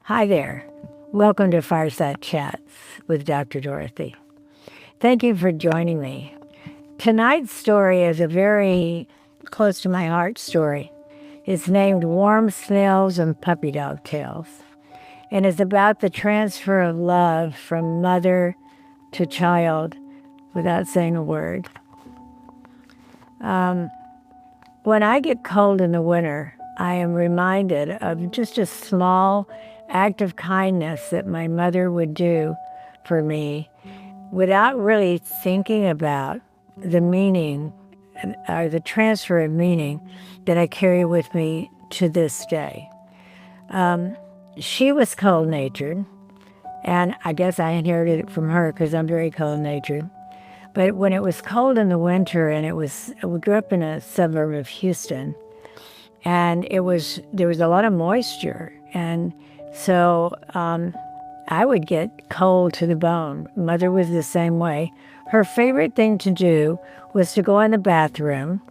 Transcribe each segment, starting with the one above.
Hi there. Welcome to Fireside Chats with Dr. Dorothy. Thank you for joining me. Tonight's story is a very close to my heart story. It's named Warm Snails and Puppy Dog Tails, and it's about the transfer of love from mother to child without saying a word. When I get cold in the winter, I am reminded of just a small act of kindness that my mother would do for me without really thinking about the meaning or the transfer of meaning that I carry with me to this day. She was cold-natured, and I guess I inherited it from her because I'm very cold-natured. But when it was cold in the winter, and we grew up in a suburb of Houston, and there was a lot of moisture, and so I would get cold to the bone. Mother was the same way. Her favorite thing to do was to go in the bathroom,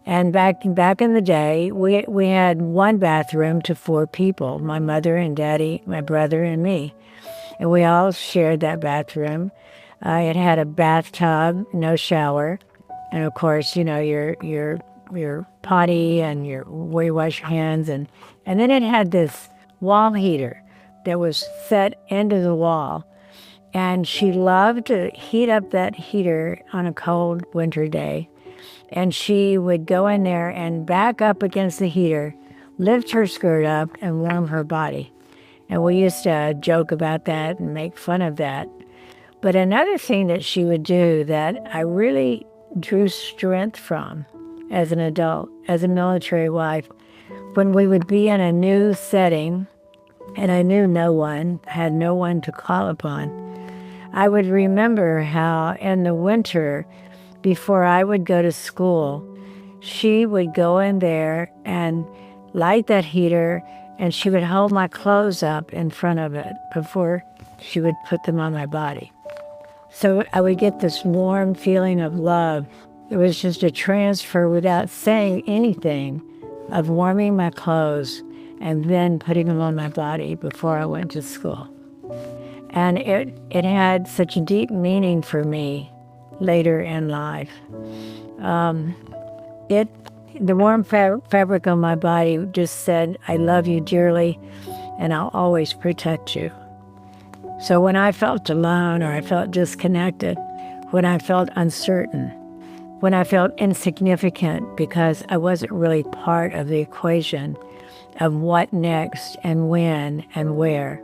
and back in the day, we had one bathroom to 4 people: my mother and daddy, my brother, and me, and we all shared that bathroom. It had a bathtub, no shower, and of course, your potty and where you wash your hands, and then it had this wall heater that was set into the wall, and she loved to heat up that heater on a cold winter day, and she would go in there and back up against the heater, lift her skirt up, and warm her body, and we used to joke about that and make fun of that. But another thing that she would do that I really drew strength from as an adult, as a military wife, when we would be in a new setting and I knew no one, had no one to call upon, I would remember how in the winter, before I would go to school, she would go in there and light that heater, and she would hold my clothes up in front of it before she would put them on my body. So I would get this warm feeling of love. It was just a transfer without saying anything of warming my clothes and then putting them on my body before I went to school. And it had such a deep meaning for me later in life. The warm fabric on my body just said, "I love you dearly, and I'll always protect you." So when I felt alone, or I felt disconnected, when I felt uncertain, when I felt insignificant because I wasn't really part of the equation of what next and when and where,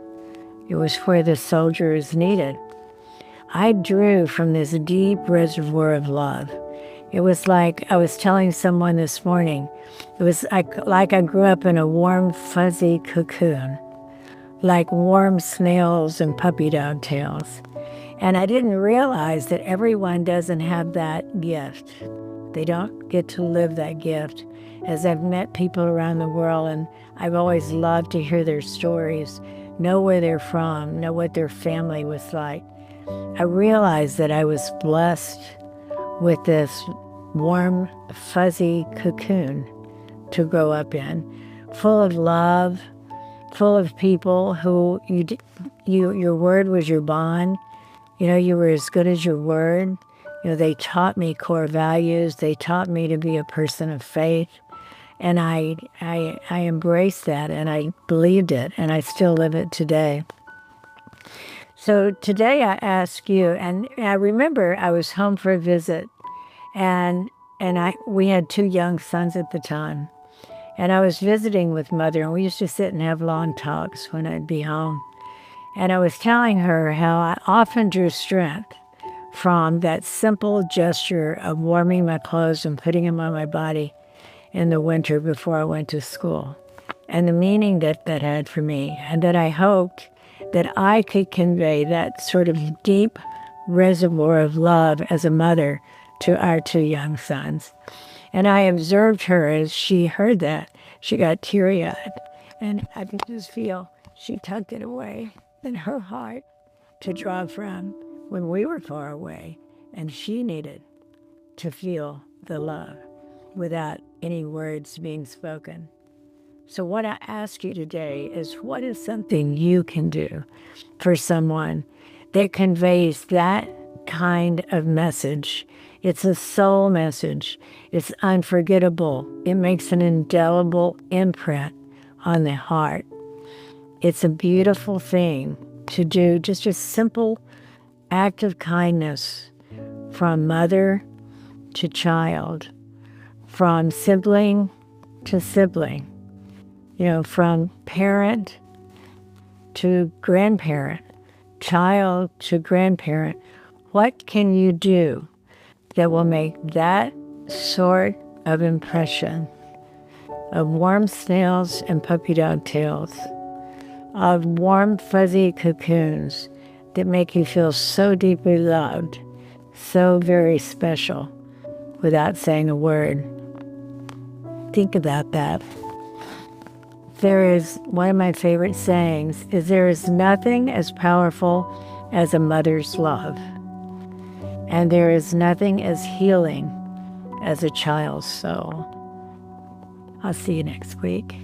it was where the soldier is needed, I drew from this deep reservoir of love. It was like I was telling someone this morning, it was like I grew up in a warm, fuzzy cocoon, like warm snails and puppy dog tails. And I didn't realize that everyone doesn't have that gift. They don't get to live that gift. As I've met people around the world, and I've always loved to hear their stories, know where they're from, know what their family was like, I realized that I was blessed with this warm, fuzzy cocoon to grow up in, full of love, full of people who your word was your bond. You were as good as your word. They taught me core values. They taught me to be a person of faith. And I embraced that, and I believed it, and I still live it today. So today I ask you, and I remember I was home for a visit, and we had 2 young sons at the time. And I was visiting with Mother, and we used to sit and have long talks when I'd be home. And I was telling her how I often drew strength from that simple gesture of warming my clothes and putting them on my body in the winter before I went to school, and the meaning that had for me, and that I hoped that I could convey that sort of deep reservoir of love as a mother to our 2 young sons. And I observed her as she heard that. She got teary-eyed, and I could just feel she tucked it away in her heart to draw from when we were far away, and she needed to feel the love without any words being spoken. So what I ask you today is, what is something you can do for someone that conveys that kind of message? It's a soul message. It's unforgettable. It makes an indelible imprint on the heart. It's a beautiful thing to do, just a simple act of kindness from mother to child, from sibling to sibling, from parent to grandparent, child to grandparent. What can you do that will make that sort of impression of warm snails and puppy dog tails, of warm fuzzy cocoons that make you feel so deeply loved, so very special, without saying a word? Think about that. There is one of my favorite sayings is, there is nothing as powerful as a mother's love, and there is nothing as healing as a child's soul. I'll see you next week.